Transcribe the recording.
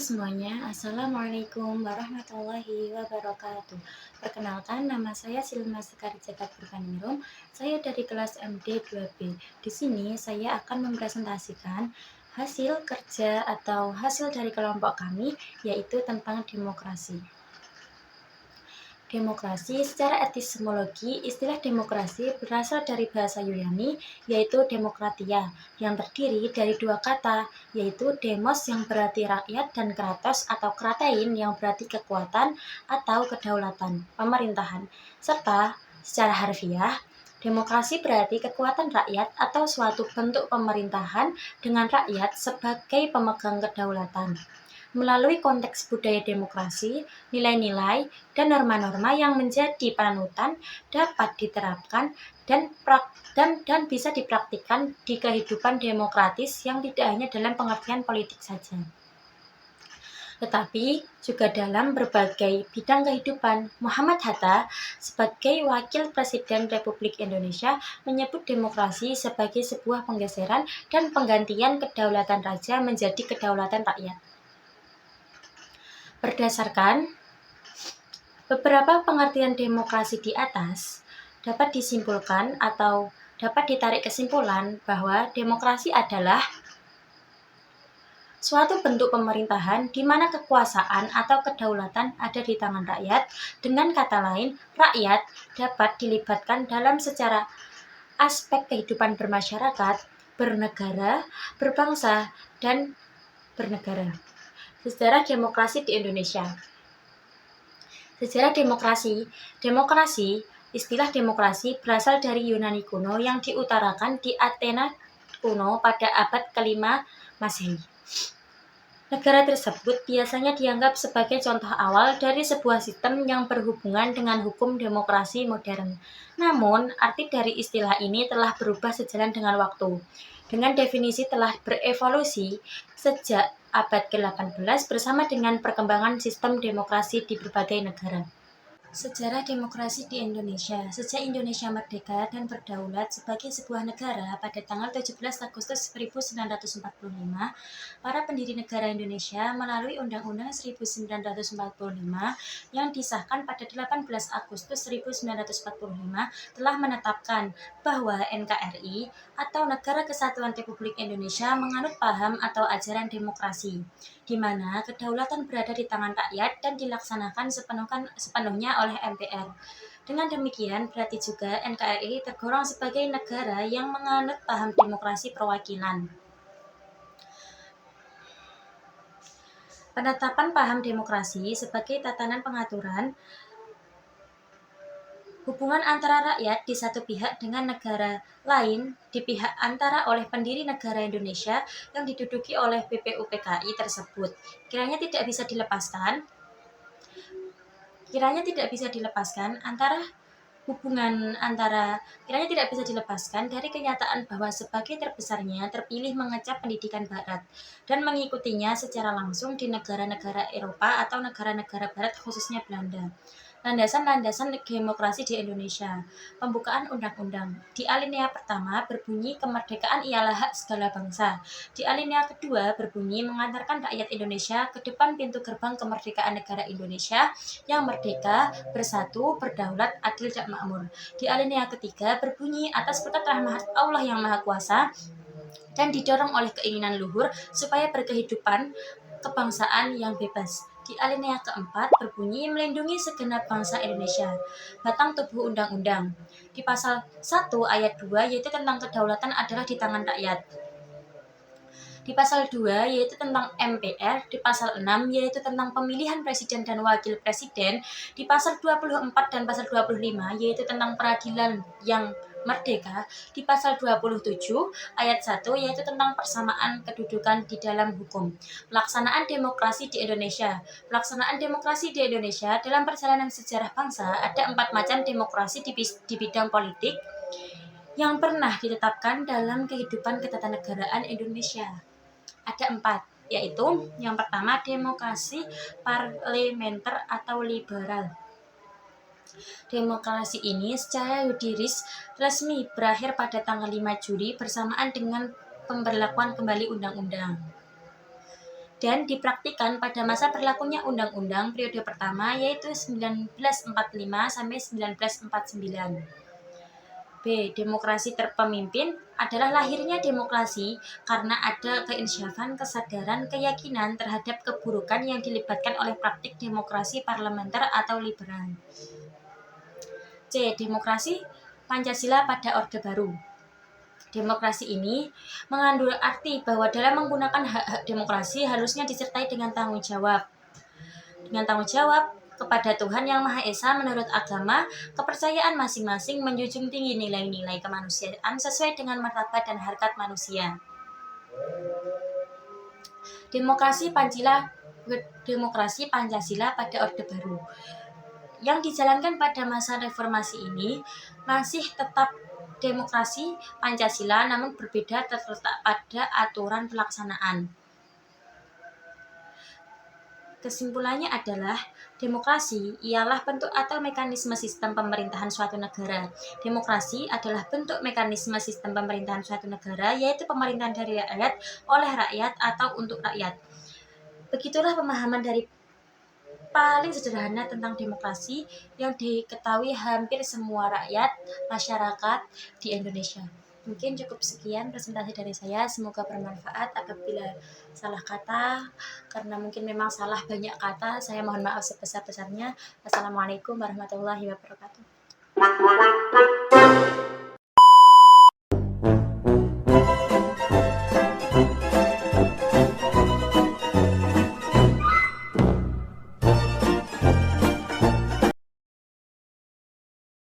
semuanya, Assalamualaikum warahmatullahi wabarakatuh. Perkenalkan, nama saya Silma Sekari Jagat Burhaningrum. Saya dari kelas MD 2B. Di sini saya akan mempresentasikan hasil kerja atau hasil dari kelompok kami, yaitu tentang demokrasi. Demokrasi secara epistemologi, istilah demokrasi berasal dari bahasa Yunani, yaitu demokratia, yang terdiri dari dua kata, yaitu demos yang berarti rakyat dan kratos atau kratein yang berarti kekuatan atau kedaulatan, pemerintahan, serta secara harfiah, demokrasi berarti kekuatan rakyat atau suatu bentuk pemerintahan dengan rakyat sebagai pemegang kedaulatan. Melalui konteks budaya demokrasi, nilai-nilai dan norma-norma yang menjadi panutan dapat diterapkan dan bisa dipraktikkan di kehidupan demokratis yang tidak hanya dalam pengertian politik saja, tetapi juga dalam berbagai bidang kehidupan. Muhammad Hatta, sebagai Wakil Presiden Republik Indonesia, menyebut demokrasi sebagai sebuah penggeseran dan penggantian kedaulatan raja menjadi kedaulatan rakyat. Berdasarkan beberapa pengertian demokrasi di atas, dapat disimpulkan atau dapat ditarik kesimpulan bahwa demokrasi adalah suatu bentuk pemerintahan di mana kekuasaan atau kedaulatan ada di tangan rakyat. Dengan kata lain, rakyat dapat dilibatkan dalam secara aspek kehidupan bermasyarakat, bernegara, berbangsa, dan bernegara. Sejarah demokrasi di Indonesia. Sejarah demokrasi. Istilah demokrasi berasal dari Yunani kuno yang diutarakan di Athena kuno pada abad ke-5 Masehi. Negara tersebut biasanya dianggap sebagai contoh awal dari sebuah sistem yang berhubungan dengan hukum demokrasi modern. Namun, arti dari istilah ini telah berubah sejalan dengan waktu. Dengan definisi telah berevolusi sejak abad ke-18 bersama dengan perkembangan sistem demokrasi di berbagai negara. Sejarah demokrasi di Indonesia. Sejak Indonesia merdeka dan berdaulat sebagai sebuah negara pada tanggal 17 Agustus 1945, para pendiri negara Indonesia melalui Undang-Undang 1945 yang disahkan pada 18 Agustus 1945 telah menetapkan bahwa NKRI atau Negara Kesatuan Republik Indonesia menganut paham atau ajaran demokrasi, di mana kedaulatan berada di tangan rakyat dan dilaksanakan sepenuhnya oleh MPR. Dengan demikian, berarti juga NKRI tergolong sebagai negara yang menganut paham demokrasi perwakilan. Penetapan paham demokrasi sebagai tatanan pengaturan hubungan antara rakyat di satu pihak dengan negara lain di pihak antara oleh pendiri negara Indonesia yang diduduki oleh BPUPKI tersebut kiranya tidak bisa dilepaskan dari kenyataan bahwa sebagai terbesarnya terpilih mengecap pendidikan barat dan mengikutinya secara langsung di negara-negara Eropa atau negara-negara barat khususnya Belanda. Landasan-landasan demokrasi di Indonesia. Pembukaan undang-undang. Di alinea pertama berbunyi kemerdekaan ialah hak segala bangsa. Di alinea kedua berbunyi mengantarkan rakyat Indonesia ke depan pintu gerbang kemerdekaan negara Indonesia yang merdeka, bersatu, berdaulat, adil dan makmur. Di alinea ketiga berbunyi atas berkat rahmat Allah yang Maha Kuasa dan didorong oleh keinginan luhur supaya berkehidupan kebangsaan yang bebas. Di alinea keempat berbunyi melindungi segenap bangsa Indonesia. Batang tubuh undang-undang. Di pasal 1 ayat 2 yaitu tentang kedaulatan adalah di tangan rakyat. Di pasal 2 yaitu tentang MPR, di pasal 6 yaitu tentang pemilihan presiden dan wakil presiden, di pasal 24 dan pasal 25 yaitu tentang peradilan yang merdeka, di pasal 27 ayat 1 yaitu tentang persamaan kedudukan di dalam hukum. Pelaksanaan demokrasi di Indonesia. Pelaksanaan demokrasi di Indonesia dalam perjalanan sejarah bangsa ada 4 macam demokrasi di bidang politik yang pernah ditetapkan dalam kehidupan ketatanegaraan Indonesia. Ada 4, yaitu yang pertama demokrasi parlementer atau liberal. Demokrasi ini secara yuridis resmi berakhir pada tanggal 5 Juli bersamaan dengan pemberlakuan kembali undang-undang. dan dipraktikkan pada masa berlakunya Undang-Undang periode pertama yaitu 1945 sampai 1949. B. Demokrasi terpemimpin adalah lahirnya demokrasi karena ada keinsyafan, kesadaran, keyakinan terhadap keburukan yang dilibatkan oleh praktik demokrasi parlementer atau liberal. C. Demokrasi Pancasila pada Orde Baru. Demokrasi ini mengandung arti bahwa dalam menggunakan hak-hak demokrasi harusnya disertai dengan tanggung jawab. Dengan tanggung jawab kepada Tuhan Yang Maha Esa menurut agama, kepercayaan masing-masing menjunjung tinggi nilai-nilai kemanusiaan sesuai dengan martabat dan harkat manusia. Demokrasi Pancasila pada Orde Baru yang dijalankan pada masa reformasi ini masih tetap demokrasi Pancasila namun berbeda terletak pada aturan pelaksanaan. Kesimpulannya adalah demokrasi ialah bentuk atau mekanisme sistem pemerintahan suatu negara. Demokrasi adalah bentuk mekanisme sistem pemerintahan suatu negara, yaitu pemerintahan dari rakyat, oleh rakyat, atau untuk rakyat. Begitulah pemahaman dari paling sederhana tentang demokrasi yang diketahui hampir semua rakyat masyarakat di Indonesia. Mungkin cukup sekian presentasi dari saya, semoga bermanfaat. Apabila salah kata, karena mungkin memang salah banyak kata, saya mohon maaf sebesar-besarnya. Assalamualaikum warahmatullahi wabarakatuh.